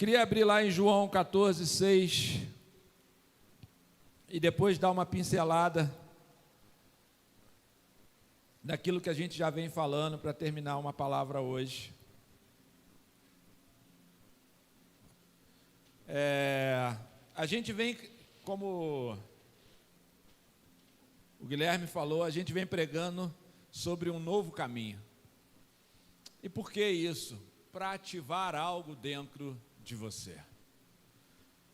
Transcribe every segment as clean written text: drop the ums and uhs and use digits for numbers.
Queria abrir lá em João 14, 6 e depois dar uma pincelada daquilo que a gente já vem falando para terminar uma palavra hoje. A gente vem, como o Guilherme falou, a gente vem pregando sobre um novo caminho. E por que isso? Para ativar algo dentro de você.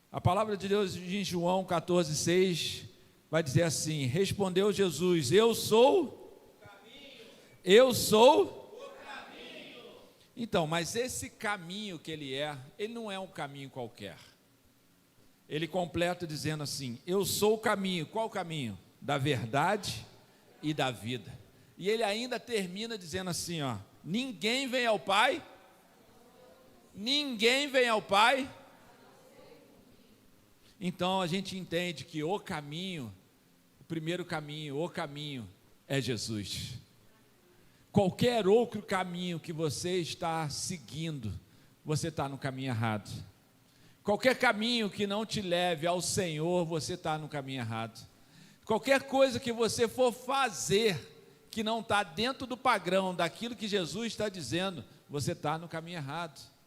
A palavra de Deus em João 14, 6 vai dizer assim: respondeu Jesus, eu sou o caminho. Eu sou o caminho. Então, mas esse caminho que ele não é um caminho qualquer. Ele completa dizendo assim: eu sou o caminho. Qual o caminho? Da verdade e da vida. E ele ainda termina dizendo assim, ó: ninguém vem ao Pai. Ninguém vem ao Pai. Então a gente entende que o caminho, o primeiro caminho, o caminho é Jesus. Qualquer outro caminho que você está seguindo, você está no caminho errado. Qualquer caminho que não te leve ao Senhor, você está no caminho errado. Qualquer coisa que você for fazer, que não está dentro do padrão, daquilo que Jesus está dizendo, você está no caminho errado.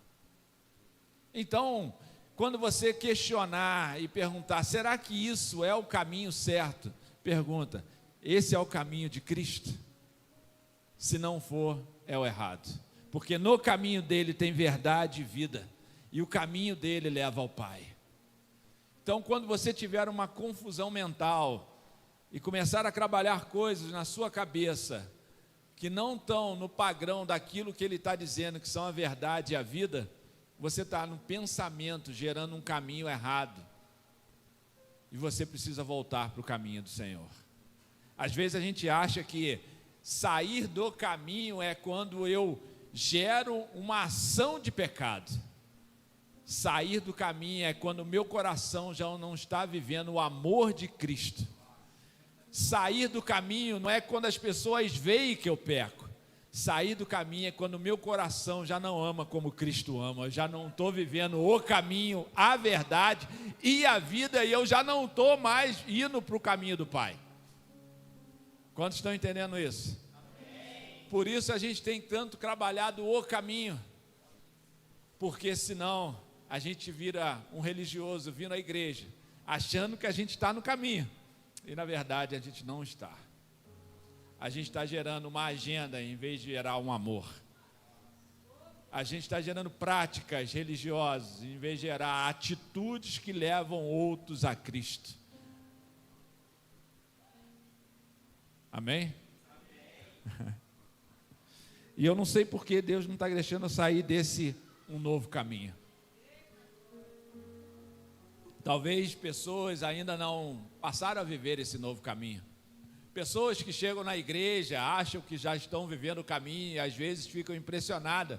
Então, quando você questionar e perguntar, será que isso é o caminho certo? Pergunta, esse é o caminho de Cristo? Se não for, é o errado. Porque no caminho dele tem verdade e vida, e o caminho dele leva ao Pai. Então, quando você tiver uma confusão mental e começar a trabalhar coisas na sua cabeça que não estão no padrão daquilo que ele está dizendo, que são a verdade e a vida, você está no pensamento gerando um caminho errado. E você precisa voltar para o caminho do Senhor. Às vezes a gente acha que sair do caminho é quando eu gero uma ação de pecado. Sair do caminho é quando o meu coração já não está vivendo o amor de Cristo. Sair do caminho não é quando as pessoas veem que eu peco. Sair do caminho é quando o meu coração já não ama como Cristo ama. Eu já não estou vivendo o caminho, a verdade e a vida, e eu já não estou mais indo para o caminho do Pai. Quantos estão entendendo isso? Amém. Por isso a gente tem tanto trabalhado o caminho, porque senão a gente vira um religioso vindo à igreja, achando que a gente está no caminho, e na verdade a gente não está. A gente está gerando uma agenda em vez de gerar um amor. A gente está gerando práticas religiosas em vez de gerar atitudes que levam outros a Cristo. Amém? Amém. E eu não sei por que Deus não está deixando eu sair desse um novo caminho. Talvez pessoas ainda não passaram a viver esse novo caminho. Pessoas que chegam na igreja, acham que já estão vivendo o caminho e às vezes ficam impressionadas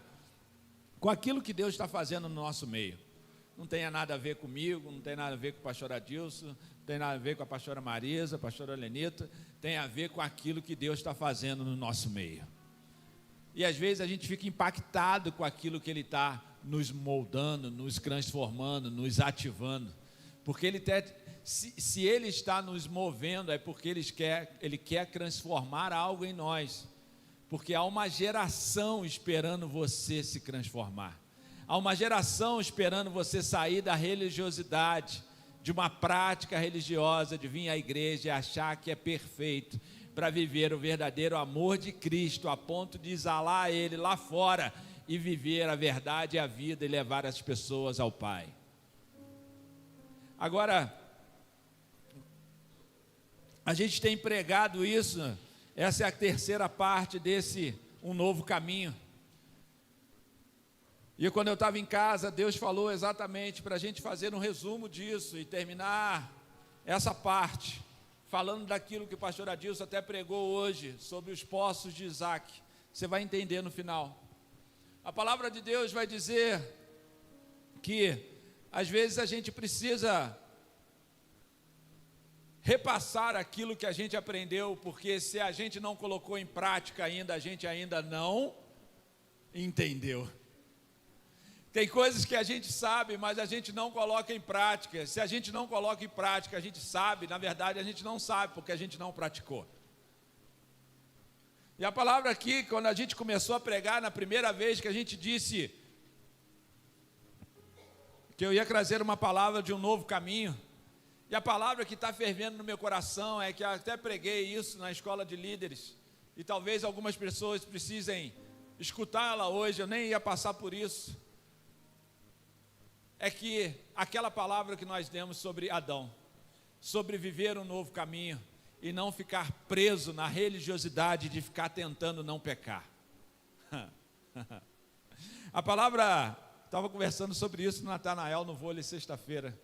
com aquilo que Deus está fazendo no nosso meio. Não tem nada a ver comigo, não tem nada a ver com o pastor Adilson, não tem nada a ver com a pastora Marisa, a pastora Lenita, tem a ver com aquilo que Deus está fazendo no nosso meio. E às vezes a gente fica impactado com aquilo que Ele está nos moldando, nos transformando, nos ativando. Porque se Ele está nos movendo, é porque Ele quer transformar algo em nós. Porque há uma geração esperando você se transformar. Há uma geração esperando você sair da religiosidade, de uma prática religiosa, de vir à igreja e achar que é perfeito, para viver o verdadeiro amor de Cristo, a ponto de exalar Ele lá fora e viver a verdade e a vida e levar as pessoas ao Pai. Agora, a gente tem pregado isso, essa é a terceira parte desse um novo caminho. E quando eu estava em casa, Deus falou exatamente para a gente fazer um resumo disso e terminar essa parte, falando daquilo que o pastor Adilson até pregou hoje, sobre os poços de Isaac. Você vai entender no final. A palavra de Deus vai dizer que às vezes a gente precisa repassar aquilo que a gente aprendeu, porque se a gente não colocou em prática ainda, a gente ainda não entendeu. Tem coisas que a gente sabe, mas a gente não coloca em prática. Se a gente não coloca em prática, a gente sabe, na verdade a gente não sabe, porque a gente não praticou. E a palavra aqui, quando a gente começou a pregar, na primeira vez que a gente disse que eu ia trazer uma palavra de um novo caminho, e a palavra que está fervendo no meu coração é que eu até preguei isso na escola de líderes, e talvez algumas pessoas precisem escutá-la hoje, eu nem ia passar por isso. É que aquela palavra que nós demos sobre Adão, sobre viver um novo caminho e não ficar preso na religiosidade de ficar tentando não pecar. A palavra, estava conversando sobre isso no Natanael no vôlei sexta-feira.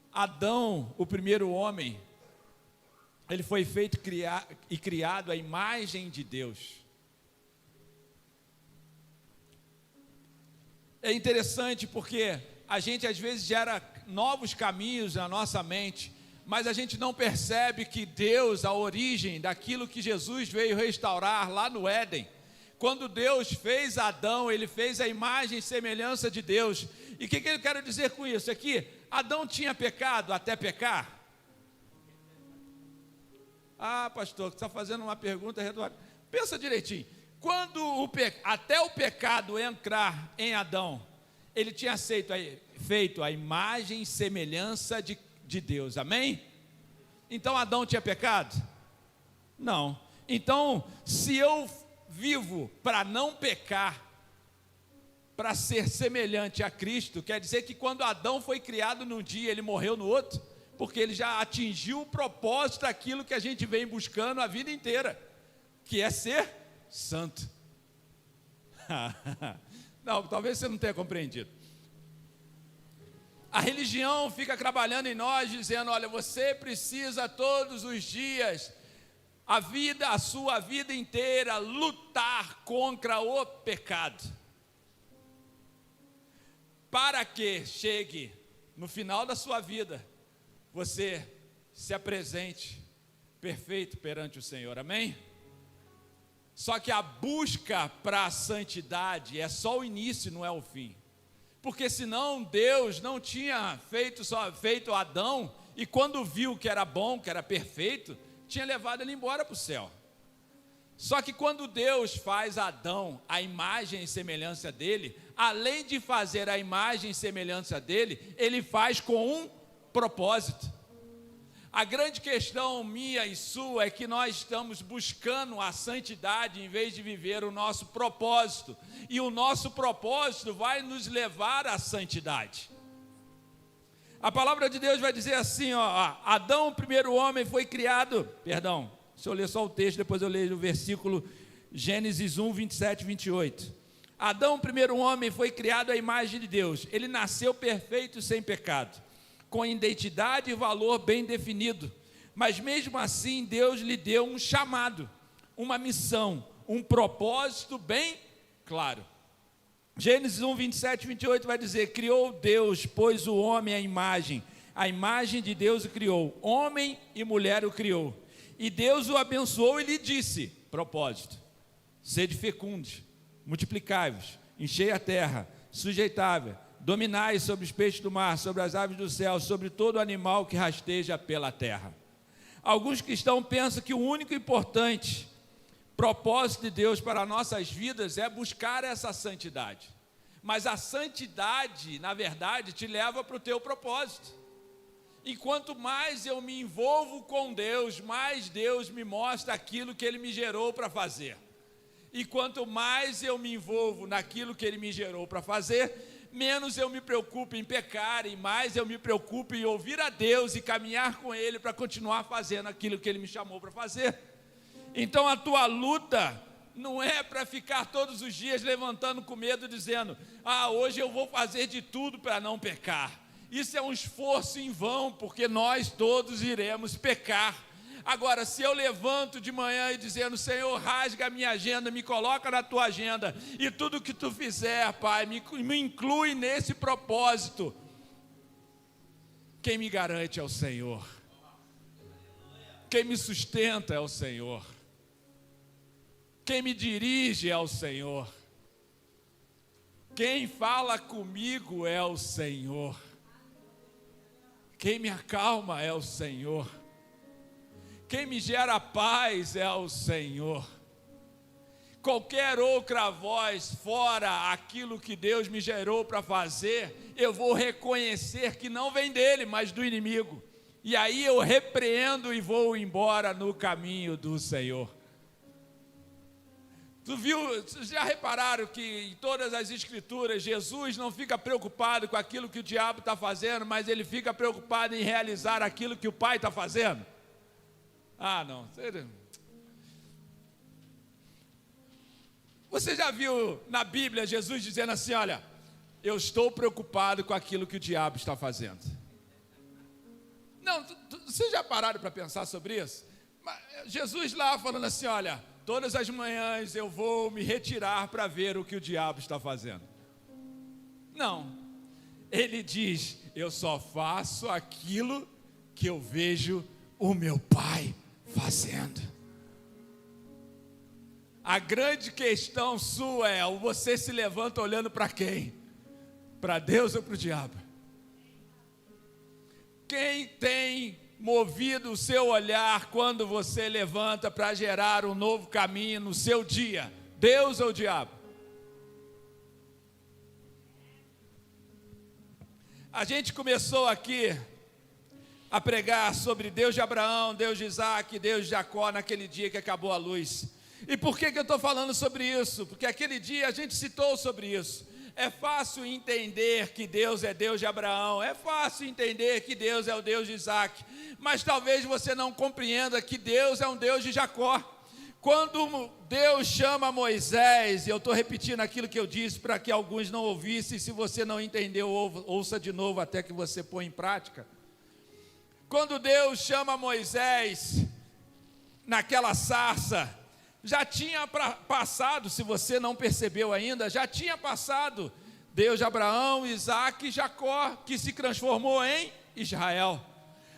Adão, o primeiro homem, ele foi feito e criado à imagem de Deus. É interessante porque a gente às vezes gera novos caminhos na nossa mente, mas a gente não percebe que Deus, a origem daquilo que Jesus veio restaurar lá no Éden, quando Deus fez Adão, ele fez a imagem e semelhança de Deus. E o que ele quer dizer com isso? É que Adão tinha pecado até pecar? Ah, pastor, você está fazendo uma pergunta retórica. Pensa direitinho. Quando até o pecado entrar em Adão, ele tinha feito a imagem e semelhança de Deus, amém? Então Adão tinha pecado? Não. Então, se eu vivo para não pecar, para ser semelhante a Cristo, quer dizer que quando Adão foi criado num dia, ele morreu no outro, porque ele já atingiu o propósito daquilo que a gente vem buscando a vida inteira, que é ser santo. Não, talvez você não tenha compreendido. A religião fica trabalhando em nós, dizendo: olha, você precisa todos os dias, a sua vida inteira, lutar contra o pecado, para que chegue no final da sua vida, você se apresente perfeito perante o Senhor, amém? Só que a busca para a santidade é só o início, não é o fim. Porque senão Deus não tinha feito Adão, e quando viu que era bom, que era perfeito, tinha levado ele embora para o céu. Só que quando Deus faz Adão a imagem e semelhança dele, além de fazer a imagem e semelhança dele, ele faz com um propósito. A grande questão minha e sua é que nós estamos buscando a santidade em vez de viver o nosso propósito, e o nosso propósito vai nos levar à santidade. A palavra de Deus vai dizer assim, Adão, o primeiro homem, foi criado, deixa eu ler só o texto, depois eu leio o versículo, Gênesis 1, 27 e 28. Adão, o primeiro homem, foi criado à imagem de Deus, ele nasceu perfeito e sem pecado, com identidade e valor bem definido, mas mesmo assim Deus lhe deu um chamado, uma missão, um propósito bem claro. Gênesis 1, 27 e 28 vai dizer: criou Deus, pois o homem a imagem de Deus o criou, homem e mulher o criou, e Deus o abençoou e lhe disse, propósito: sede fecundos, multiplicai-vos, enchei a terra, sujeitai-vos, dominai sobre os peixes do mar, sobre as aves do céu, sobre todo animal que rasteja pela terra. Alguns cristãos pensam que o único importante propósito de Deus para nossas vidas é buscar essa santidade. Mas a santidade, na verdade, te leva para o teu propósito. E quanto mais eu me envolvo com Deus, mais Deus me mostra aquilo que Ele me gerou para fazer. E quanto mais eu me envolvo naquilo que Ele me gerou para fazer, menos eu me preocupo em pecar, e mais eu me preocupo em ouvir a Deus e caminhar com Ele para continuar fazendo aquilo que Ele me chamou para fazer. Então a tua luta não é para ficar todos os dias levantando com medo, dizendo: hoje eu vou fazer de tudo para não pecar. Isso é um esforço em vão, porque nós todos iremos pecar. Agora, se eu levanto de manhã e dizendo: Senhor, rasga a minha agenda, me coloca na tua agenda, e tudo que tu fizer, Pai, me inclui nesse propósito, quem me garante é o Senhor, quem me sustenta é o Senhor, quem me dirige é o Senhor, Quem fala comigo é o Senhor. Quem me acalma é o Senhor. Quem me gera paz é o Senhor. Qualquer outra voz fora aquilo que Deus me gerou para fazer, eu vou reconhecer que não vem dele, mas do inimigo. E aí eu repreendo e vou embora no caminho do Senhor. Vocês já repararam que em todas as escrituras, Jesus não fica preocupado com aquilo que o diabo está fazendo, mas ele fica preocupado em realizar aquilo que o Pai está fazendo? Ah, não. Você já viu na Bíblia Jesus dizendo assim, olha, eu estou preocupado com aquilo que o diabo está fazendo? Não, vocês já pararam para pensar sobre isso? Jesus lá falando assim, olha, todas as manhãs eu vou me retirar para ver o que o diabo está fazendo. Não, ele diz, eu só faço aquilo que eu vejo o meu Pai fazendo. A grande questão sua é, você se levanta olhando para quem? Para Deus ou para o diabo? Quem tem movido o seu olhar quando você levanta para gerar um novo caminho no seu dia? Deus ou o diabo? A gente começou aqui a pregar sobre Deus de Abraão, Deus de Isaac, Deus de Jacó naquele dia que acabou a luz. E por que eu estou falando sobre isso? Porque aquele dia a gente citou sobre isso. É fácil entender que Deus é Deus de Abraão, é fácil entender que Deus é o Deus de Isaac, mas talvez você não compreenda que Deus é um Deus de Jacó. Quando Deus chama Moisés, e eu estou repetindo aquilo que eu disse para que alguns não ouvissem, se você não entendeu, ouça de novo até que você põe em prática. Quando Deus chama Moisés naquela sarça, já tinha passado, se você não percebeu ainda, já tinha passado Deus de Abraão, Isaac e Jacó, que se transformou em Israel.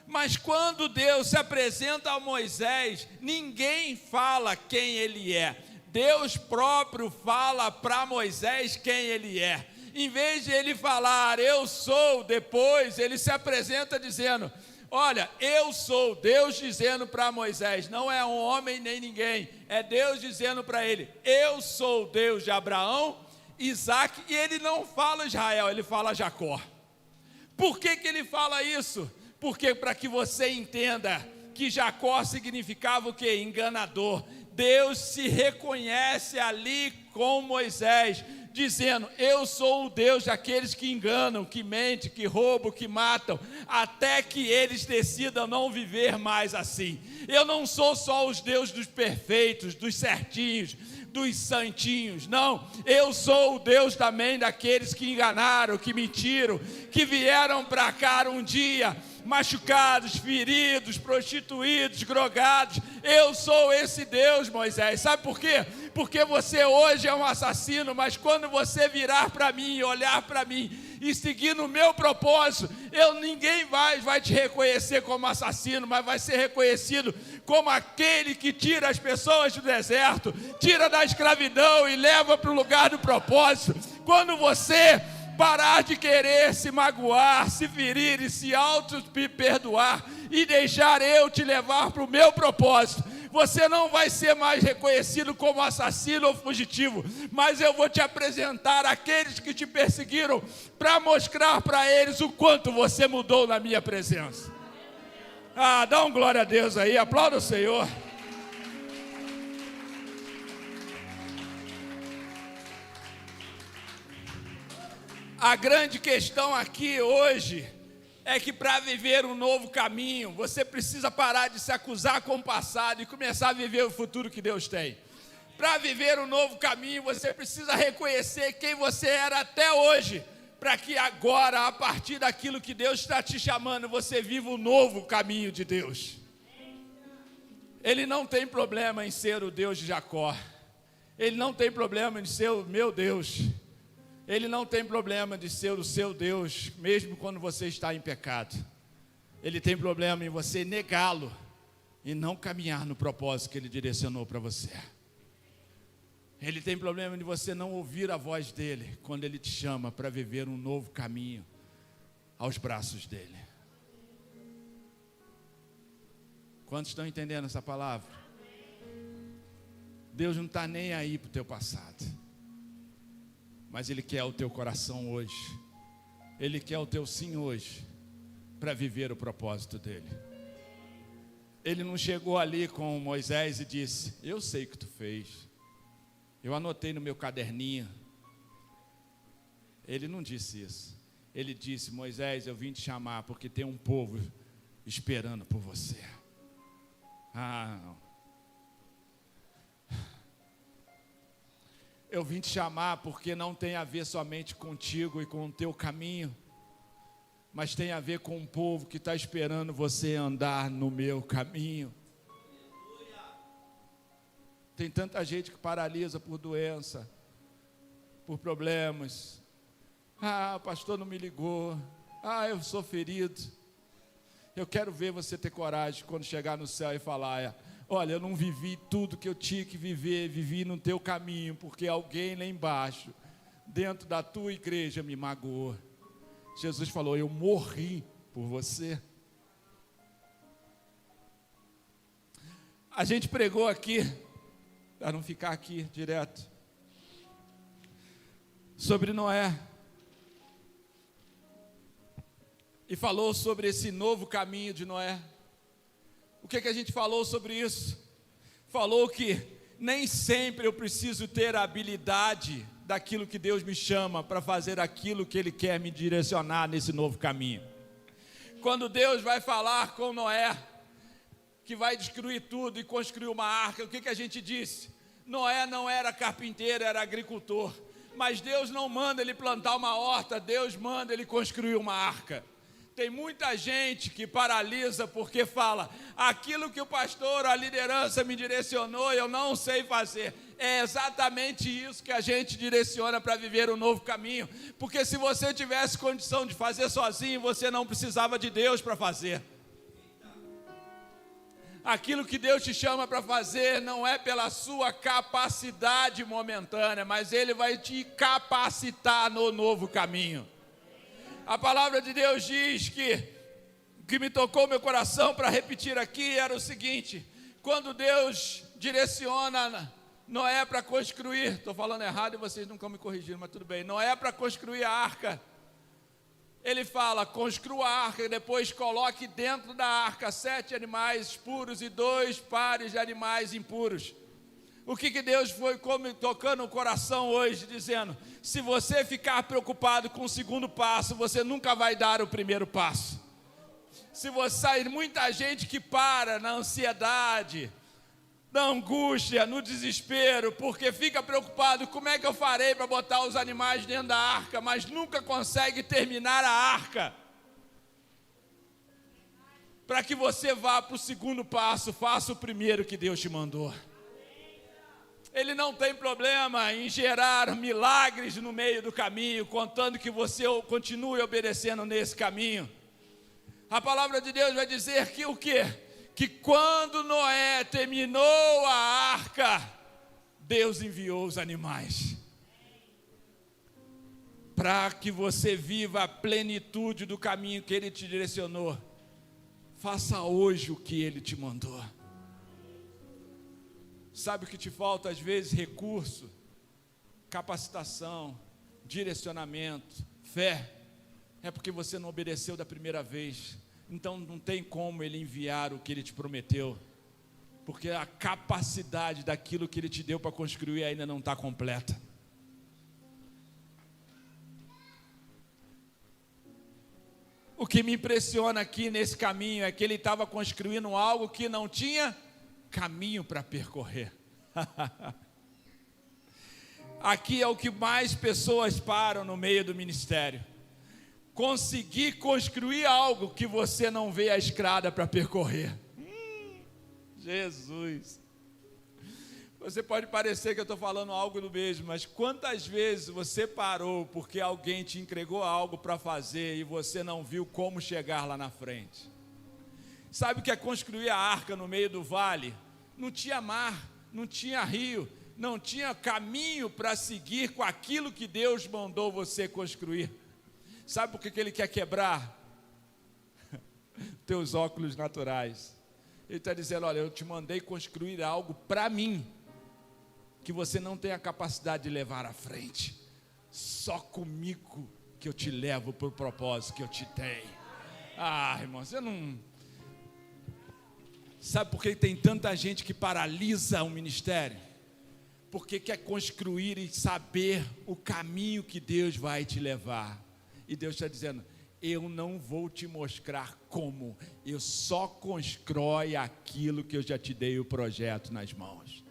Mas quando Deus se apresenta a Moisés, ninguém fala quem ele é. Deus próprio fala para Moisés quem ele é. Em vez de ele falar, eu sou, depois ele se apresenta dizendo, olha, eu sou, Deus dizendo para Moisés, não é um homem nem ninguém, é Deus dizendo para ele, eu sou Deus de Abraão, Isaac, e ele não fala Israel, ele fala Jacó. Por que ele fala isso? Porque para que você entenda que Jacó significava o quê? Enganador. Deus se reconhece ali com Moisés, dizendo, eu sou o Deus daqueles que enganam, que mentem, que roubam, que matam, até que eles decidam não viver mais assim. Eu não sou só os deuses dos perfeitos, dos certinhos, dos santinhos, não, eu sou o Deus também daqueles que enganaram, que mentiram, que vieram para cá um dia, machucados, feridos, prostituídos, drogados. Eu sou esse Deus, Moisés. Sabe por quê? Porque você hoje é um assassino, mas quando você virar para mim e olhar para mim e seguir no meu propósito, ninguém vai te reconhecer como assassino, mas vai ser reconhecido como aquele que tira as pessoas do deserto, tira da escravidão e leva para o lugar do propósito. Quando você parar de querer se magoar, se ferir e se auto-perdoar e deixar eu te levar para o meu propósito, você não vai ser mais reconhecido como assassino ou fugitivo, mas eu vou te apresentar aqueles que te perseguiram para mostrar para eles o quanto você mudou na minha presença. Ah, dá um glória a Deus aí, aplauda o Senhor. A grande questão aqui hoje é que para viver um novo caminho, você precisa parar de se acusar com o passado e começar a viver o futuro que Deus tem. Para viver um novo caminho, você precisa reconhecer quem você era até hoje, para que agora, a partir daquilo que Deus está te chamando, você viva um novo caminho de Deus. Ele não tem problema em ser o Deus de Jacó. Ele não tem problema em ser o meu Deus. Ele não tem problema de ser o seu Deus, mesmo quando você está em pecado. Ele tem problema em você negá-lo e não caminhar no propósito que Ele direcionou para você. Ele tem problema de você não ouvir a voz dele quando ele te chama para viver um novo caminho aos braços dele. Quantos estão entendendo essa palavra? Deus não está nem aí para o teu passado, mas Ele quer o teu coração hoje. Ele quer o teu sim hoje para viver o propósito dele. Ele não chegou ali com Moisés e disse: eu sei o que tu fez, eu anotei no meu caderninho. Ele não disse isso. Ele disse: Moisés, eu vim te chamar porque tem um povo esperando por você. Não. Eu vim te chamar porque não tem a ver somente contigo e com o teu caminho, mas tem a ver com um povo que está esperando você andar no meu caminho. Tem tanta gente que paralisa por doença, por problemas. O pastor não me ligou. Eu sou ferido. Eu quero ver você ter coragem quando chegar no céu e falar: olha, eu não vivi tudo que eu tinha que viver, vivi no teu caminho, porque alguém lá embaixo, dentro da tua igreja, me magoou. Jesus falou: eu morri por você. A gente pregou aqui, para não ficar aqui direto, sobre Noé. E falou sobre esse novo caminho de Noé. O que a gente falou sobre isso? Falou que nem sempre eu preciso ter a habilidade daquilo que Deus me chama para fazer aquilo que Ele quer me direcionar nesse novo caminho. Quando Deus vai falar com Noé, que vai destruir tudo e construir uma arca, o que a gente disse? Noé não era carpinteiro, era agricultor. Mas Deus não manda ele plantar uma horta, Deus manda ele construir uma arca. Tem muita gente que paralisa porque fala: aquilo que o pastor, a liderança me direcionou, eu não sei fazer. É exatamente isso que a gente direciona para viver um novo caminho. Porque se você tivesse condição de fazer sozinho, você não precisava de Deus para fazer. Aquilo que Deus te chama para fazer não é pela sua capacidade momentânea, mas Ele vai te capacitar no novo caminho. A palavra de Deus diz que me tocou meu coração para repetir aqui era o seguinte: quando Deus direciona Noé para construir, estou falando errado e vocês nunca me corrigiram, mas tudo bem, Noé para construir a arca, Ele fala: construa a arca e depois coloque dentro da arca 7 animais puros e 2 pares de animais impuros. O que Deus foi tocando o coração hoje, dizendo: se você ficar preocupado com o segundo passo, você nunca vai dar o primeiro passo. Se você sair, muita gente que para na ansiedade, na angústia, no desespero, porque fica preocupado: como é que eu farei para botar os animais dentro da arca, mas nunca consegue terminar a arca. Para que você vá para o segundo passo, faça o primeiro que Deus te mandou. Ele não tem problema em gerar milagres no meio do caminho, contando que você continue obedecendo nesse caminho. A palavra de Deus vai dizer que o quê? Que quando Noé terminou a arca, Deus enviou os animais. Para que você viva a plenitude do caminho que Ele te direcionou, faça hoje o que Ele te mandou. Sabe o que te falta às vezes? Recurso, capacitação, direcionamento, fé. É porque você não obedeceu da primeira vez. Então não tem como Ele enviar o que Ele te prometeu, porque a capacidade daquilo que Ele te deu para construir ainda não está completa. O que me impressiona aqui nesse caminho é que ele estava construindo algo que não tinha caminho para percorrer. Aqui é o que mais pessoas param no meio do ministério: conseguir construir algo que você não vê a estrada para percorrer. Jesus, você pode parecer que eu estou falando algo do mesmo, mas quantas vezes você parou porque alguém te entregou algo para fazer e você não viu como chegar lá na frente? Sabe o que é construir a arca no meio do vale? Não tinha mar, não tinha rio, não tinha caminho para seguir com aquilo que Deus mandou você construir. Sabe por que Ele quer quebrar? Teus óculos naturais. Ele está dizendo, olha, eu te mandei construir algo para mim, que você não tem a capacidade de levar à frente. Só comigo que eu te levo para o propósito que eu te tenho. Irmão, você não... Sabe por que tem tanta gente que paralisa o ministério? Porque quer construir e saber o caminho que Deus vai te levar. E Deus está dizendo, eu não vou te mostrar como, eu só constrói aquilo que eu já te dei o projeto nas mãos.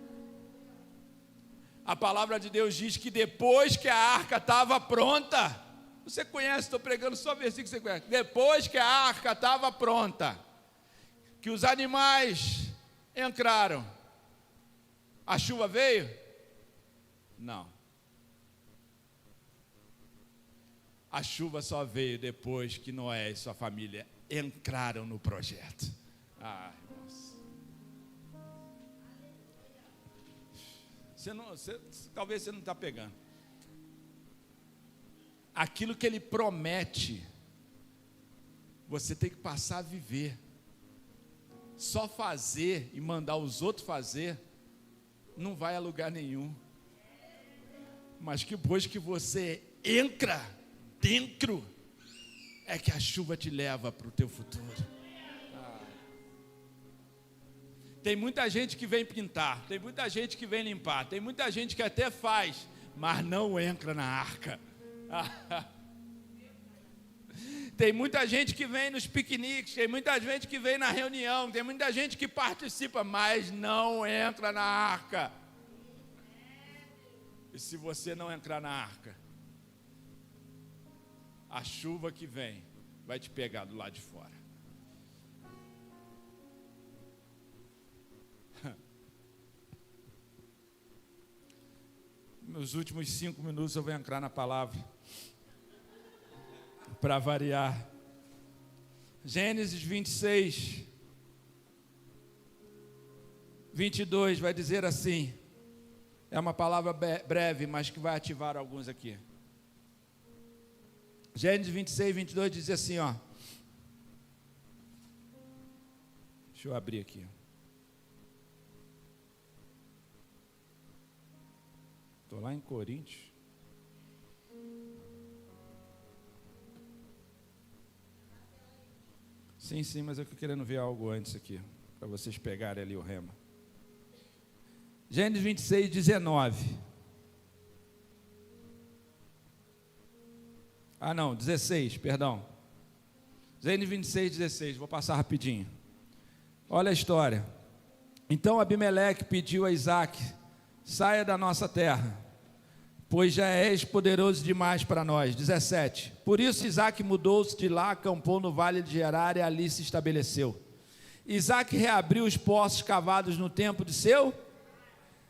A palavra de Deus diz que depois que a arca estava pronta, você conhece, estou pregando só versículo que você conhece. Depois que a arca estava pronta, que os animais entraram, a chuva veio? Não. A chuva só veio depois que Noé e sua família entraram no projeto. Irmãos. Talvez você não está pegando. Aquilo que Ele promete, você tem que passar a viver. Só fazer e mandar os outros fazer, não vai a lugar nenhum. Mas que depois que você entra dentro, é que a chuva te leva para o teu futuro. Tem muita gente que vem pintar, tem muita gente que vem limpar, tem muita gente que até faz, mas não entra na arca. Tem muita gente que vem nos piqueniques, tem muita gente que vem na reunião, tem muita gente que participa, mas não entra na arca. E se você não entrar na arca, a chuva que vem vai te pegar do lado de fora. Nos últimos 5 minutos eu vou entrar na palavra, para variar. Gênesis 26, 22 vai dizer assim, é uma palavra breve, mas que vai ativar alguns aqui. Gênesis 26, 22 diz assim, ó. Deixa eu abrir aqui. Estou lá em Coríntios. Sim, mas eu estou querendo ver algo antes aqui, para vocês pegarem ali o rema. Gênesis 26, 19. 16, perdão. Gênesis 26, 16, vou passar rapidinho. Olha a história. Então Abimeleque pediu a Isaque, saia da nossa terra, pois já és poderoso demais para nós. 17. Por isso Isaque mudou-se de lá, acampou no vale de Gerar e ali se estabeleceu. Isaque reabriu os poços cavados no tempo de seu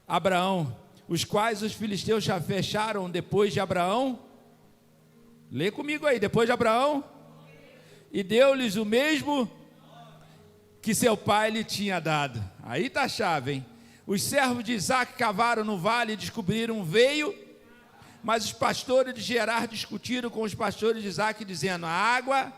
Abraão, os quais os filisteus já fecharam depois de Abraão. Lê comigo aí, depois de Abraão. E deu-lhes o mesmo que seu pai lhe tinha dado. Aí está a chave, hein? Os servos de Isaque cavaram no vale e descobriram um veio, mas os pastores de Gerar discutiram com os pastores de Isaque, dizendo, a água...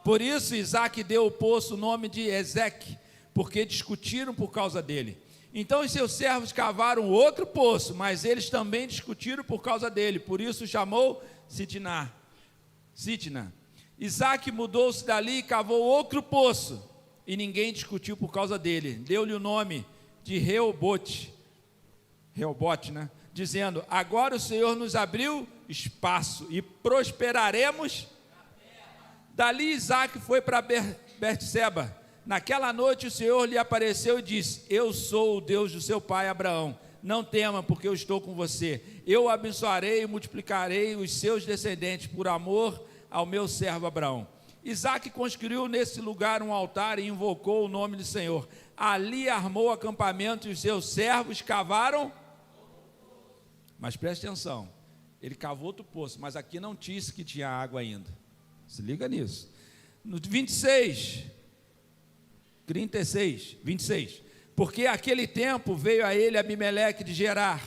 Por isso Isaque deu ao poço o nome de Ezeque, porque discutiram por causa dele. Então os seus servos cavaram outro poço, mas eles também discutiram por causa dele, por isso chamou Sitnah. Isaque mudou-se dali e cavou outro poço, e ninguém discutiu por causa dele. Deu-lhe o nome de Reobote, né? Dizendo, agora o Senhor nos abriu espaço e prosperaremos. Dali Isaque foi para Berseba. Naquela noite o Senhor lhe apareceu e disse, eu sou o Deus do seu pai Abraão, não tema, porque eu estou com você. Eu abençoarei e multiplicarei os seus descendentes por amor ao meu servo Abraão. Isaque construiu nesse lugar um altar e invocou o nome do Senhor. Ali armou acampamento e os seus servos cavaram. Mas preste atenção, ele cavou outro poço, mas aqui não disse que tinha água ainda. Se liga nisso. No 26, porque aquele tempo veio a ele Abimeleque de Gerar,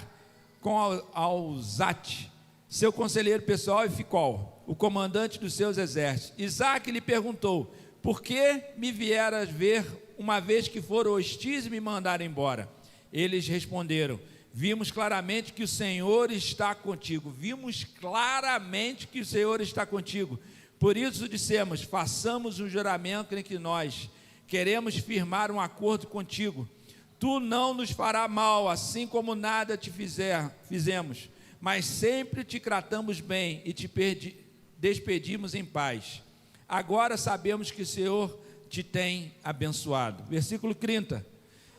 com Alzate, seu conselheiro pessoal, e Ficol, o comandante dos seus exércitos. Isaque lhe perguntou: por que me vieras ver, uma vez que foram hostis e me mandaram embora? Eles responderam: vimos claramente que o Senhor está contigo. Vimos claramente que o Senhor está contigo. Por isso dissemos: façamos um juramento entre nós. Queremos firmar um acordo contigo. Tu não nos fará mal, assim como nada te fizemos, mas sempre te tratamos bem e te despedimos em paz. Agora sabemos que o Senhor te tem abençoado. Versículo 30.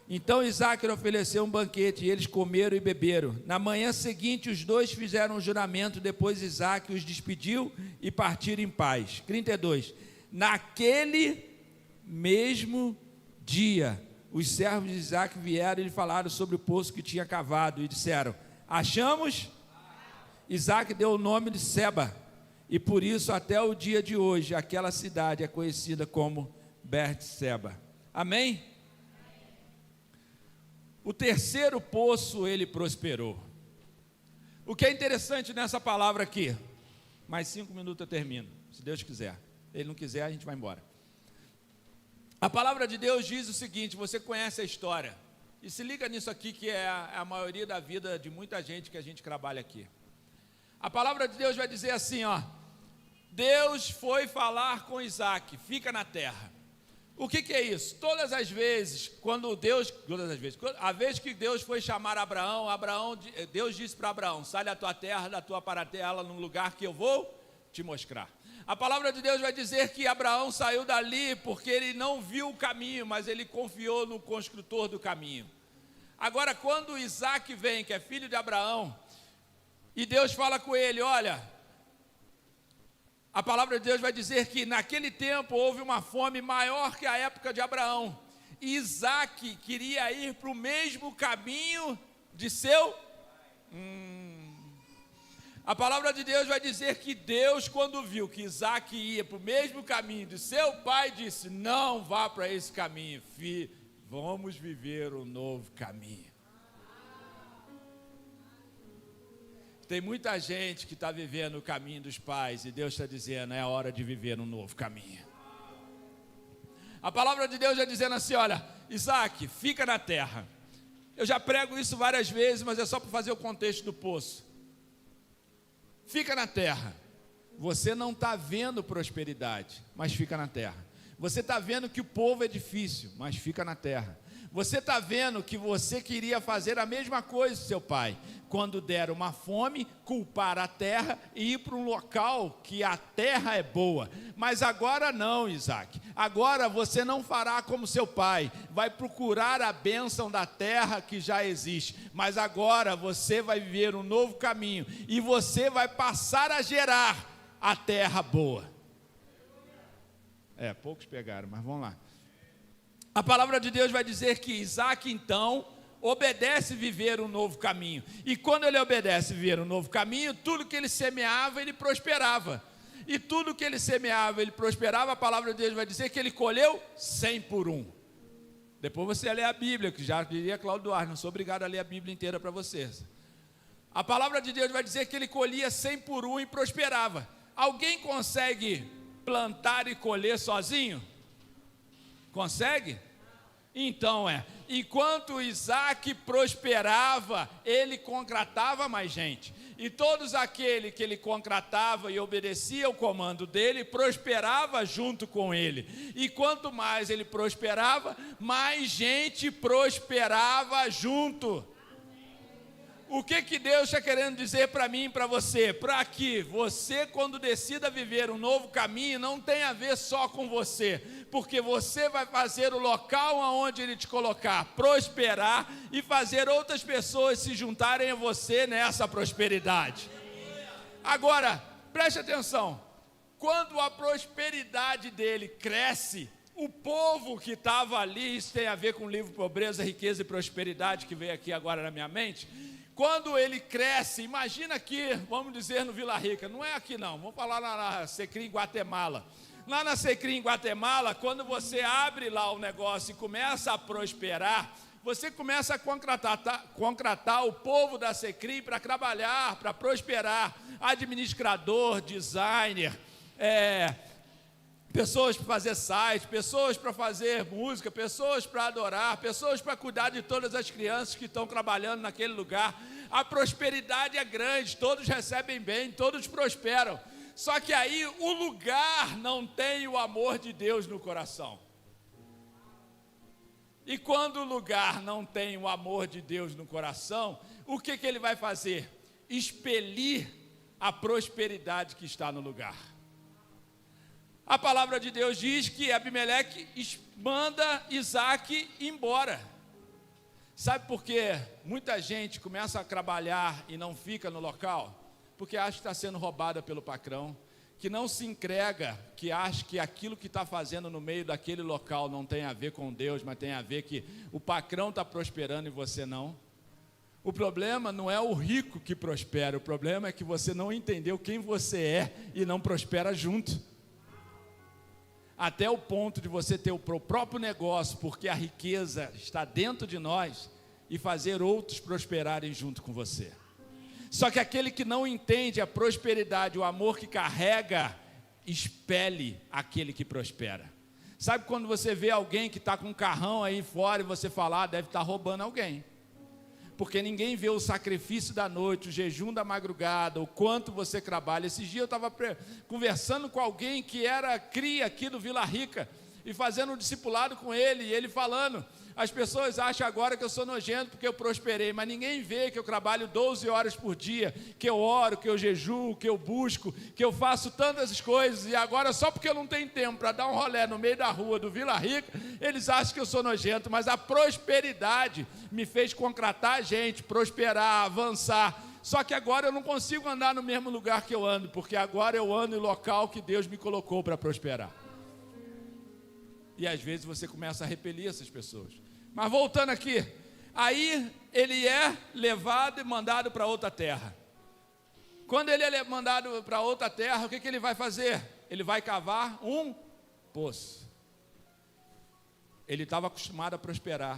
Então Isaque lhe ofereceu um banquete, e eles comeram e beberam. Na manhã seguinte, os dois fizeram um juramento. Depois Isaque os despediu e partiram em paz. 32. Naquele mesmo dia, os servos de Isaque vieram e lhe falaram sobre o poço que tinha cavado, e disseram: achamos? Isaque deu o nome de Seba, e por isso até o dia de hoje aquela cidade é conhecida como Berseba. Amém? O terceiro poço ele prosperou. O que é interessante nessa palavra aqui, mais 5 minutos eu termino, se Deus quiser. Se Ele não quiser, a gente vai embora. A palavra de Deus diz o seguinte, você conhece a história, e se liga nisso aqui, que é a maioria da vida de muita gente que a gente trabalha aqui. A palavra de Deus vai dizer assim, ó: Deus foi falar com Isaque, fica na terra. O que é isso? Todas as vezes, a vez que Deus foi chamar Abraão, Deus disse para Abraão: sai da tua terra, da tua parentela, num lugar que eu vou te mostrar. A palavra de Deus vai dizer que Abraão saiu dali porque ele não viu o caminho, mas ele confiou no construtor do caminho. Agora, quando Isaque vem, que é filho de Abraão, e Deus fala com ele: olha, a palavra de Deus vai dizer que naquele tempo houve uma fome maior que a época de Abraão. E Isaque queria ir para o mesmo caminho de seu... A palavra de Deus vai dizer que Deus, quando viu que Isaque ia para o mesmo caminho de seu pai, disse: não vá para esse caminho, filho, vamos viver um novo caminho. Tem muita gente que está vivendo o caminho dos pais, e Deus está dizendo: é a hora de viver um novo caminho. A palavra de Deus já dizendo assim: olha, Isaque, fica na terra. Eu já prego isso várias vezes, mas é só para fazer o contexto do poço. Fica na terra. Você não está vendo prosperidade, mas fica na terra. Você está vendo que o povo é difícil, mas fica na terra. Você está vendo que você queria fazer a mesma coisa, seu pai, quando der uma fome, culpar a terra e ir para um local que a terra é boa. Mas agora não, Isaque. Agora você não fará como seu pai, vai procurar a bênção da terra que já existe. Mas agora você vai viver um novo caminho e você vai passar a gerar a terra boa. Poucos pegaram, mas vamos lá. A palavra de Deus vai dizer que Isaque, então, obedece viver um novo caminho. E quando ele obedece viver um novo caminho, tudo que ele semeava, ele prosperava. E tudo que ele semeava, ele prosperava. A palavra de Deus vai dizer que ele colheu 100 por 1. Depois você lê a Bíblia, que já diria Cláudio Duarte, não sou obrigado a ler a Bíblia inteira para vocês. A palavra de Deus vai dizer que ele colhia 100 por 1 e prosperava. Alguém consegue plantar e colher sozinho? Consegue? Então enquanto Isaque prosperava, ele contratava mais gente. E todos aqueles que ele contratava e obedecia ao comando dele, prosperava junto com ele. E quanto mais ele prosperava, mais gente prosperava junto. O que Deus está querendo dizer para mim e para você? Para que você, quando decida viver um novo caminho, não tenha a ver só com você, porque você vai fazer o local aonde Ele te colocar prosperar e fazer outras pessoas se juntarem a você nessa prosperidade. Agora, preste atenção, quando a prosperidade dele cresce, o povo que estava ali, isso tem a ver com o livro Pobreza, Riqueza e Prosperidade, que veio aqui agora na minha mente. Quando ele cresce, imagina aqui, vamos dizer no Vila Rica, não é aqui não, vamos falar na Secrim, Guatemala. Lá na Secrim, Guatemala, quando você abre lá o negócio e começa a prosperar, você começa a contratar o povo da Secrim para trabalhar, para prosperar, administrador, designer, pessoas para fazer site, pessoas para fazer música, pessoas para adorar, pessoas para cuidar de todas as crianças que estão trabalhando naquele lugar. A prosperidade é grande, todos recebem bem, todos prosperam. Só que aí o lugar não tem o amor de Deus no coração. E quando o lugar não tem o amor de Deus no coração, o que ele vai fazer? Expelir a prosperidade que está no lugar. A palavra de Deus diz que Abimeleque manda Isaac embora. Sabe por quê? Muita gente começa a trabalhar e não fica no local? Porque acha que está sendo roubada pelo patrão, que não se entrega, que acha que aquilo que está fazendo no meio daquele local não tem a ver com Deus, mas tem a ver que o patrão está prosperando e você não. O problema não é o rico que prospera, o problema é que você não entendeu quem você é e não prospera junto. Até o ponto de você ter o próprio negócio, porque a riqueza está dentro de nós, e fazer outros prosperarem junto com você. Só que aquele que não entende a prosperidade, o amor que carrega, expele aquele que prospera. Sabe quando você vê alguém que está com um carrão aí fora e você fala, deve estar roubando alguém? Porque ninguém vê o sacrifício da noite, o jejum da madrugada, o quanto você trabalha. Esses dias eu estava conversando com alguém que era cria aqui do Vila Rica, e fazendo um discipulado com ele, e ele falando, as pessoas acham agora que eu sou nojento porque eu prosperei, mas ninguém vê que eu trabalho 12 horas por dia, que eu oro, que eu jejuo, que eu busco, que eu faço tantas coisas, e agora só porque eu não tenho tempo para dar um rolê no meio da rua do Vila Rica, eles acham que eu sou nojento, mas a prosperidade me fez contratar gente, prosperar, avançar. Só que agora eu não consigo andar no mesmo lugar que eu ando, porque agora eu ando em local que Deus me colocou para prosperar. E às vezes você começa a repelir essas pessoas. Mas voltando aqui, aí ele é levado e mandado para outra terra. Quando ele é mandado para outra terra, o que ele vai fazer? Ele vai cavar um poço. Ele estava acostumado a prosperar.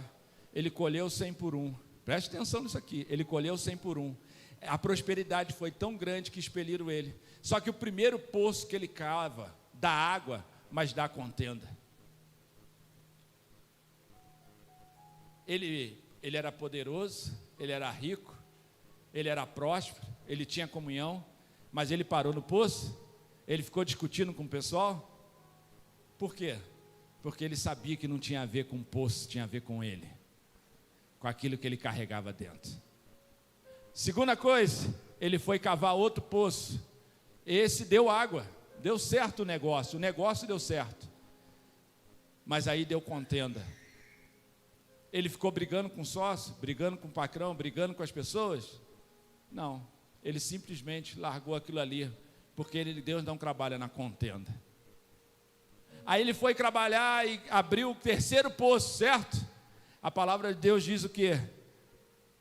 Ele colheu 100 por 1. Preste atenção nisso aqui. Ele colheu 100 por 1. A prosperidade foi tão grande que expeliram ele. Só que o primeiro poço que ele cava dá água, mas dá contenda. Ele era poderoso, ele era rico, ele era próspero, ele tinha comunhão, mas ele parou no poço, ele ficou discutindo com o pessoal. Por quê? Porque ele sabia que não tinha a ver com o poço, tinha a ver com ele, com aquilo que ele carregava dentro. Segunda coisa, ele foi cavar outro poço, esse deu água, deu certo o negócio deu certo, mas aí deu contenda. Ele ficou brigando com o sócio, brigando com o patrão, brigando com as pessoas? Não, ele simplesmente largou aquilo ali, porque Deus não trabalha na contenda. Aí ele foi trabalhar e abriu o terceiro poço, certo? A palavra de Deus diz o quê?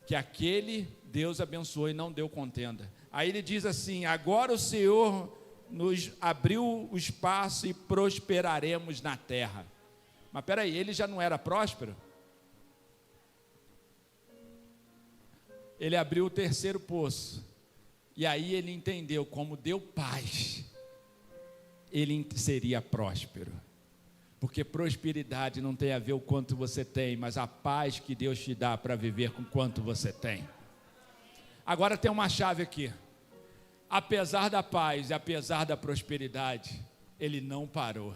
Que aquele Deus abençoou e não deu contenda. Aí ele diz assim, agora o Senhor nos abriu o espaço e prosperaremos na terra. Mas peraí, ele já não era próspero? Ele abriu o terceiro poço, e aí ele entendeu, como deu paz, ele seria próspero, porque prosperidade não tem a ver o quanto você tem, mas a paz que Deus te dá para viver com quanto você tem. Agora tem uma chave aqui, apesar da paz e apesar da prosperidade, ele não parou,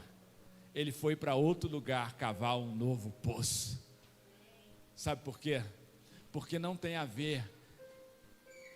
ele foi para outro lugar cavar um novo poço. Sabe por quê? Porque não tem a ver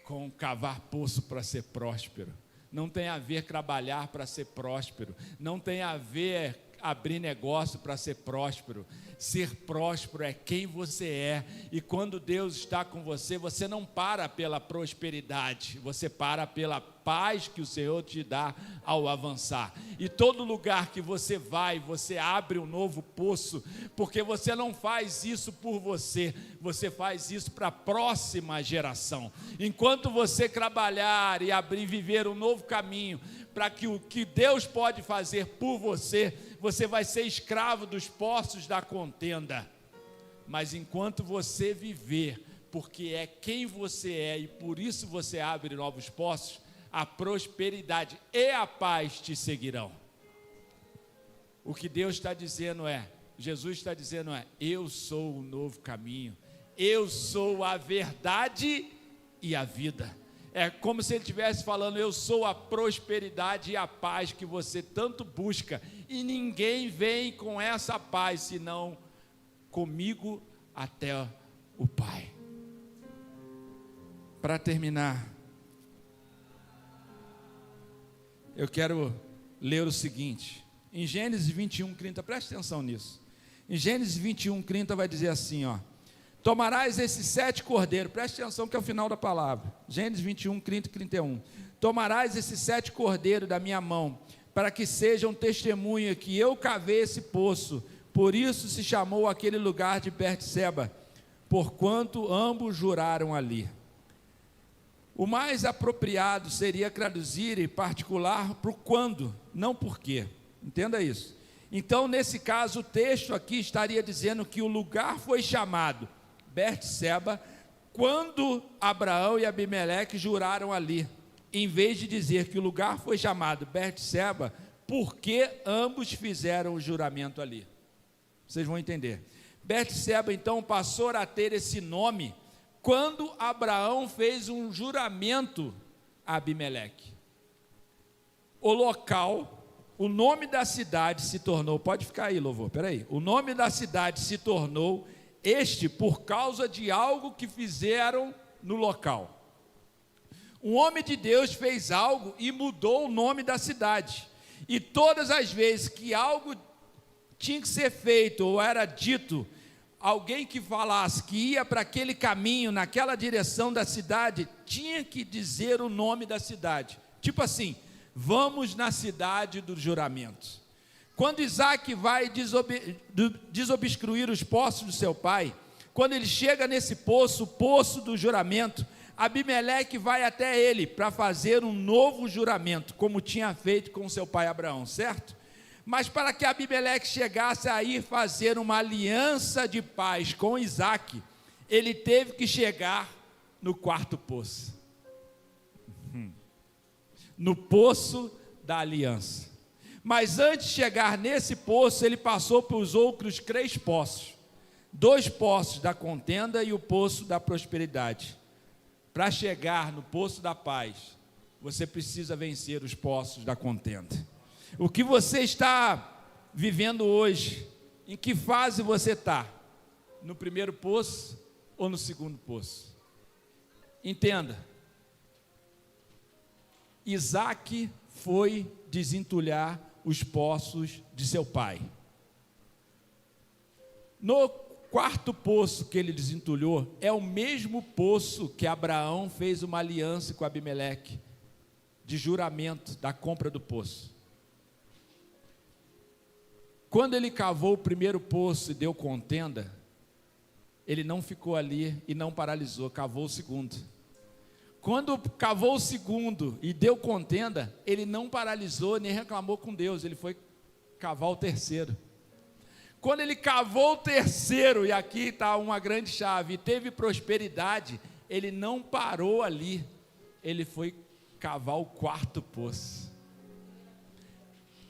com cavar poço para ser próspero, não tem a ver trabalhar para ser próspero, não tem a ver abrir negócio para ser próspero. Ser próspero é quem você é, e quando Deus está com você, você não para pela prosperidade, você para pela paz que o Senhor te dá ao avançar. E todo lugar que você vai, você abre um novo poço, porque você não faz isso por você, você faz isso para a próxima geração. Enquanto você trabalhar e abrir, viver um novo caminho, para que o que Deus pode fazer por você, você vai ser escravo dos poços da contenda. mas enquanto você viver, porque é quem você é e por isso você abre novos poços, a prosperidade e a paz te seguirão. O que Deus está dizendo Jesus está dizendo eu sou o novo caminho, eu sou a verdade e a vida. É como se ele estivesse falando, eu sou a prosperidade e a paz que você tanto busca, e ninguém vem com essa paz, senão comigo até o Pai. Para terminar, eu quero ler o seguinte, em Gênesis 21:30, preste atenção nisso. Em Gênesis 21:30 vai dizer assim, tomarás esses 7 cordeiros, preste atenção que é o final da palavra, Gênesis 21:30 e 31, tomarás esses 7 cordeiros da minha mão, para que sejam testemunha que eu cavei esse poço, por isso se chamou aquele lugar de Berseba, porquanto ambos juraram ali. O mais apropriado seria traduzir em particular para o quando, não porquê, entenda isso. Então, nesse caso, o texto aqui estaria dizendo que o lugar foi chamado Berseba quando Abraão e Abimeleque juraram ali, em vez de dizer que o lugar foi chamado Berseba porque ambos fizeram o juramento ali. Vocês vão entender. Berseba então passou a ter esse nome quando Abraão fez um juramento a Abimeleque. O local, o nome da cidade se tornou, pode ficar aí, louvor, peraí. O nome da cidade se tornou por causa de algo que fizeram no local. Um homem de Deus fez algo e mudou o nome da cidade. E todas as vezes que algo tinha que ser feito ou era dito, alguém que falasse que ia para aquele caminho, naquela direção da cidade, tinha que dizer o nome da cidade. Tipo assim, vamos na cidade do juramento. Quando Isaac vai desobstruir os poços do seu pai, quando ele chega nesse poço, o poço do juramento, Abimeleque vai até ele para fazer um novo juramento, como tinha feito com seu pai Abraão, certo? Mas para que Abimeleque chegasse a ir fazer uma aliança de paz com Isaac, ele teve que chegar no 4º poço. No poço da aliança. Mas antes de chegar nesse poço, ele passou pelos outros 3 poços. 2 poços da contenda e o poço da prosperidade. Para chegar no poço da paz, você precisa vencer os poços da contenda. O que você está vivendo hoje, em que fase você está? No 1º poço ou no 2º poço? Entenda, Isaac foi desentulhar os poços de seu pai. No 4º poço que ele desentulhou, é o mesmo poço que Abraão fez uma aliança com Abimeleque, de juramento da compra do poço. Quando ele cavou o 1º poço e deu contenda, ele não ficou ali e não paralisou, cavou o 2º. Quando cavou o 2º e deu contenda, ele não paralisou nem reclamou com Deus, ele foi cavar o 3º. Quando ele cavou o 3º, e aqui está uma grande chave, e teve prosperidade, ele não parou ali, ele foi cavar o 4º poço.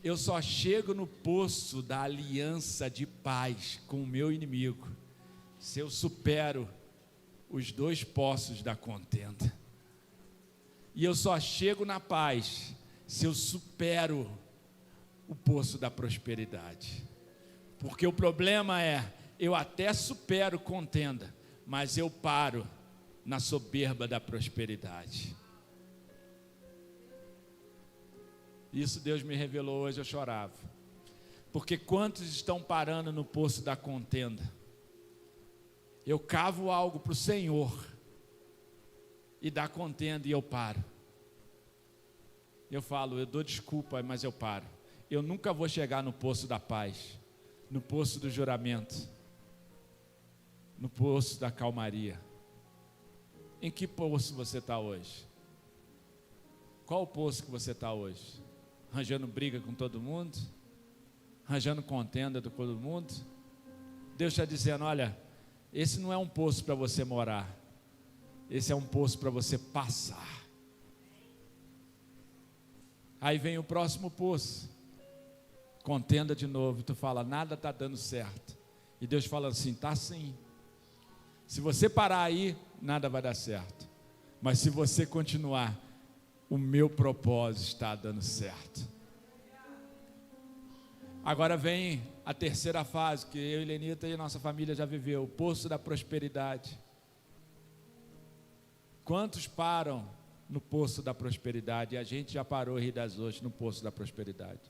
Eu só chego no poço da aliança de paz com o meu inimigo, se eu supero os 2 poços da contenda. E eu só chego na paz, se eu supero o poço da prosperidade. Porque o problema eu até supero contenda, mas eu paro na soberba da prosperidade. Isso Deus me revelou hoje, eu chorava. Porque quantos estão parando no poço da contenda? Eu cavo algo para o Senhor, e dá contenda e eu paro. Eu falo, eu dou desculpa, mas eu paro. Eu nunca vou chegar no poço da paz, no poço do juramento, no poço da calmaria. Em que poço você está hoje? Qual o poço que você está hoje? Arranjando briga com todo mundo? Arranjando contenda com todo mundo? Deus está dizendo, olha, esse não é um poço para você morar, esse é um poço para você passar. Aí vem o próximo poço, contenda de novo, e tu fala, nada está dando certo, e Deus fala assim, tá sim, se você parar aí, nada vai dar certo, mas se você continuar, o meu propósito está dando certo. Agora vem a terceira fase, que eu e Lenita e a nossa família já viveu, o poço da prosperidade. Quantos param no poço da prosperidade? E a gente já parou em Rio das Ostras no poço da prosperidade.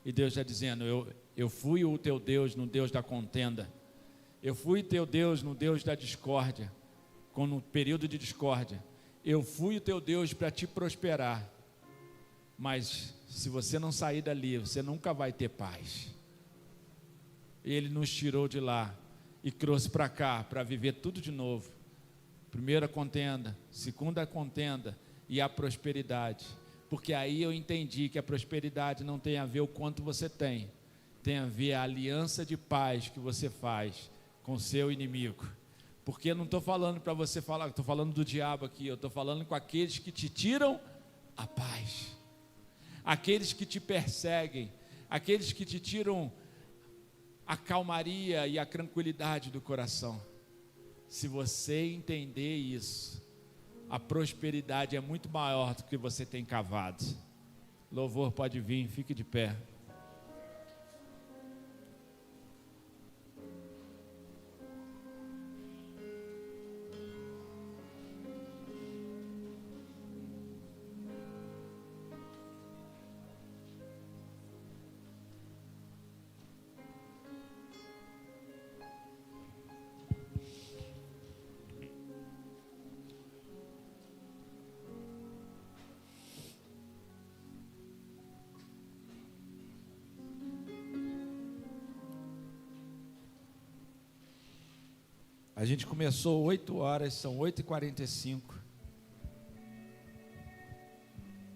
E Deus está dizendo, eu fui o teu Deus no Deus da contenda. Eu fui teu Deus no Deus da discórdia, no período de discórdia. Eu fui o teu Deus para te prosperar. Mas se você não sair dali, você nunca vai ter paz. Ele nos tirou de lá e trouxe para cá, para viver tudo de novo. Primeira contenda, segunda contenda e a prosperidade. Porque aí eu entendi que a prosperidade não tem a ver o quanto você tem a ver a aliança de paz que você faz com o seu inimigo. Porque eu não estou falando para você falar, estou falando do diabo aqui, eu estou falando com aqueles que te tiram a paz, aqueles que te perseguem, aqueles que te tiram a calmaria e a tranquilidade do coração. Se você entender isso, a prosperidade é muito maior do que você tem cavado. Louvor pode vir, fique de pé. A gente começou 8 horas, são 8h45.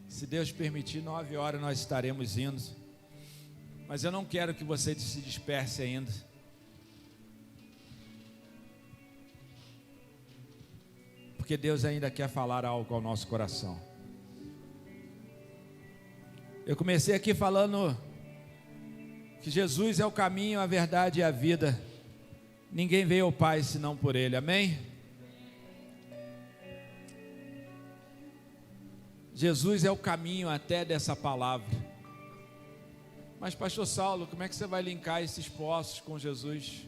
Se Deus permitir, 9 horas nós estaremos indo. Mas eu não quero que você se disperse ainda. Porque Deus ainda quer falar algo ao nosso coração. Eu comecei aqui falando que Jesus é o caminho, a verdade e a vida. Ninguém veio ao Pai senão por Ele, amém? Jesus é o caminho até dessa palavra. Mas pastor Saulo, como é que você vai linkar esses poços com Jesus?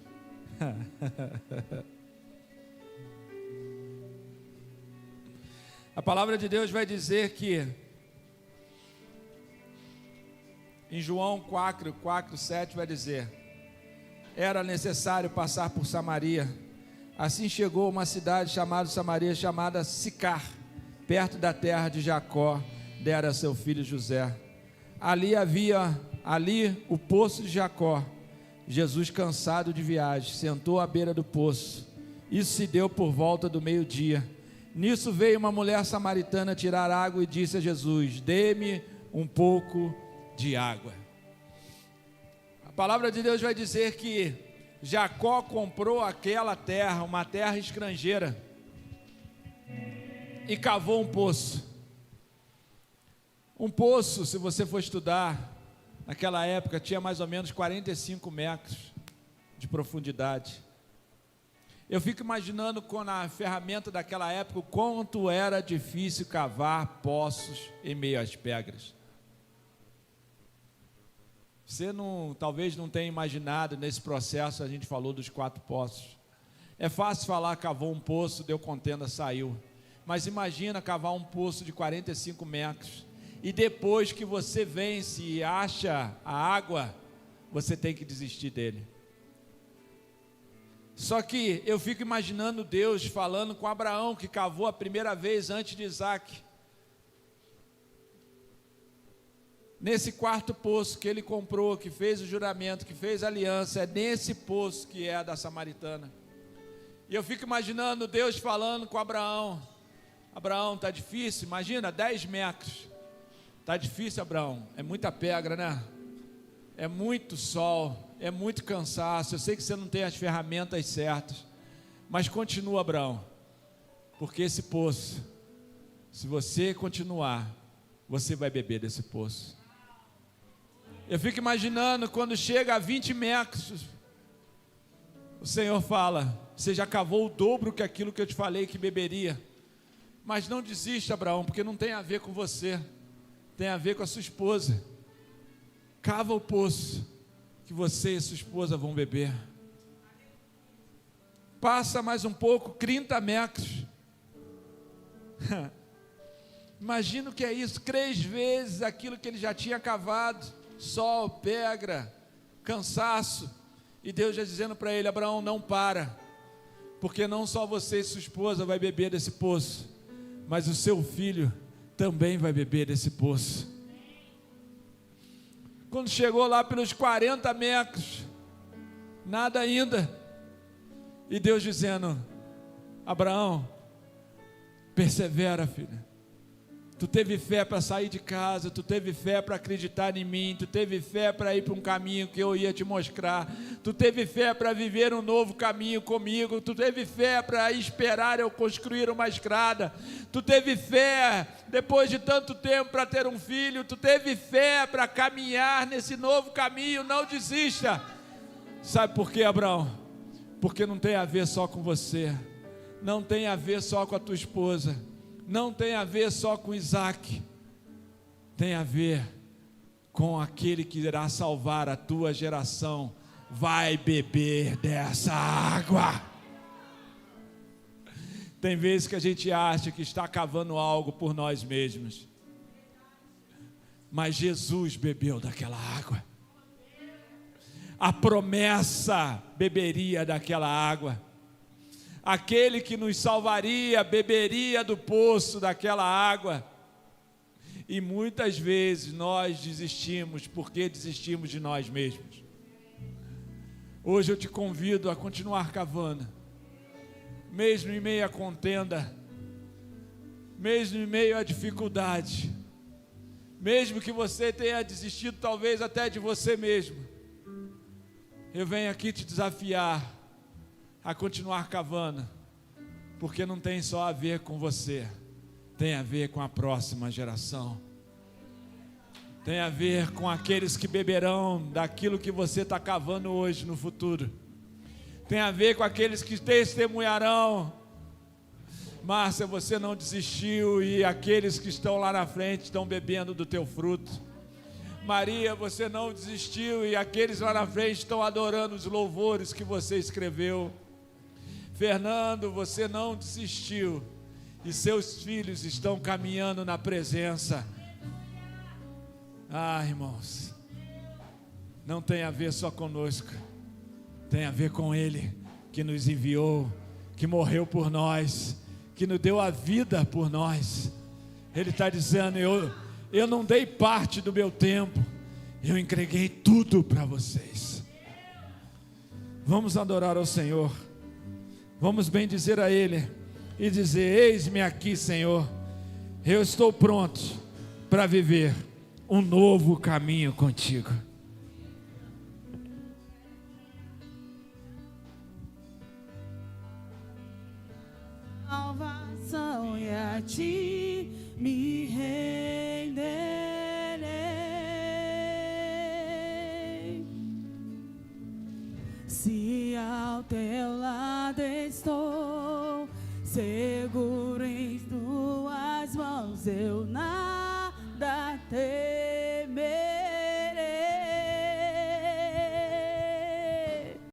A palavra de Deus vai dizer que em João 4:7 vai dizer: era necessário passar por Samaria. Assim chegou a uma cidade chamada Samaria, chamada Sicar, perto da terra de Jacó, dera a seu filho José. Ali havia o poço de Jacó. Jesus, cansado de viagem, sentou à beira do poço. Isso se deu por volta do meio-dia. Nisso veio uma mulher samaritana tirar água e disse a Jesus: dê-me um pouco de água. A palavra de Deus vai dizer que Jacó comprou aquela terra, uma terra estrangeira, e cavou um poço. Um poço, se você for estudar, naquela época tinha mais ou menos 45 metros de profundidade. Eu fico imaginando com a ferramenta daquela época o quanto era difícil cavar poços em meio às pedras. Você talvez não tenha imaginado nesse processo. A gente falou dos 4 poços. É fácil falar, cavou um poço, deu contenda, saiu. Mas imagina cavar um poço de 45 metros. E depois que você vence e acha a água, você tem que desistir dele. Só que eu fico imaginando Deus falando com Abraão, que cavou a primeira vez antes de Isaac. Nesse 4º poço que ele comprou, que fez o juramento, que fez a aliança, é nesse poço que é a da samaritana. E eu fico imaginando Deus falando com Abraão: Abraão, está difícil? Imagina, 10 metros. Está difícil, Abraão? É muita pedra, né? É muito sol, é muito cansaço. Eu sei que você não tem as ferramentas certas, Mas continua, Abraão, porque esse poço, se você continuar, você vai beber desse poço. Eu fico imaginando quando chega a 20 metros, o Senhor fala: você já cavou o dobro que aquilo que eu te falei que beberia. Mas não desista, Abraão, porque não tem a ver com você, tem a ver com a sua esposa. Cava o poço que você e sua esposa vão beber. Passa mais um pouco, 30 metros. Imagina o que é isso, 3 vezes aquilo que ele já tinha cavado. Sol, pedra, cansaço. E Deus já dizendo para ele: Abraão, não para, porque não só você e sua esposa vai beber desse poço, mas o seu filho também vai beber desse poço. Quando chegou lá pelos 40 metros, nada ainda, e Deus dizendo: Abraão, persevera, filho. Tu teve fé para sair de casa, tu teve fé para acreditar em mim, tu teve fé para ir para um caminho que eu ia te mostrar, tu teve fé para viver um novo caminho comigo, tu teve fé para esperar eu construir uma estrada, tu teve fé depois de tanto tempo para ter um filho, tu teve fé para caminhar nesse novo caminho. Não desista. Sabe por quê, Abraão? Porque não tem a ver só com você, não tem a ver só com a tua esposa, não tem a ver só com Isaac, tem a ver com aquele que irá salvar a tua geração. Vai beber dessa água. Tem vezes que a gente acha que está cavando algo por nós mesmos, mas Jesus bebeu daquela água. A promessa beberia daquela água. Aquele que nos salvaria beberia do poço daquela água. E muitas vezes nós desistimos porque desistimos de nós mesmos. Hoje eu te convido a continuar cavando, mesmo em meio à contenda, mesmo em meio à dificuldade, mesmo que você tenha desistido talvez até de você mesmo. Eu venho aqui te desafiar a continuar cavando, porque não tem só a ver com você, tem a ver com a próxima geração, tem a ver com aqueles que beberão daquilo que você está cavando hoje no futuro, tem a ver com aqueles que testemunharão. Márcia, você não desistiu e aqueles que estão lá na frente estão bebendo do teu fruto. Maria, você não desistiu e aqueles lá na frente estão adorando os louvores que você escreveu. Fernando, você não desistiu e seus filhos estão caminhando na presença. Irmãos, não tem a ver só conosco, tem a ver com Ele que nos enviou, que morreu por nós, que nos deu a vida por nós. Ele está dizendo: eu não dei parte do meu tempo, eu entreguei tudo para vocês. Vamos adorar ao Senhor, vamos bendizer a Ele e dizer: eis-me aqui, Senhor, eu estou pronto para viver um novo caminho contigo. Salvação e a ti me renderei. Se ao teu lado estou, seguro em tuas mãos, eu nada temerei.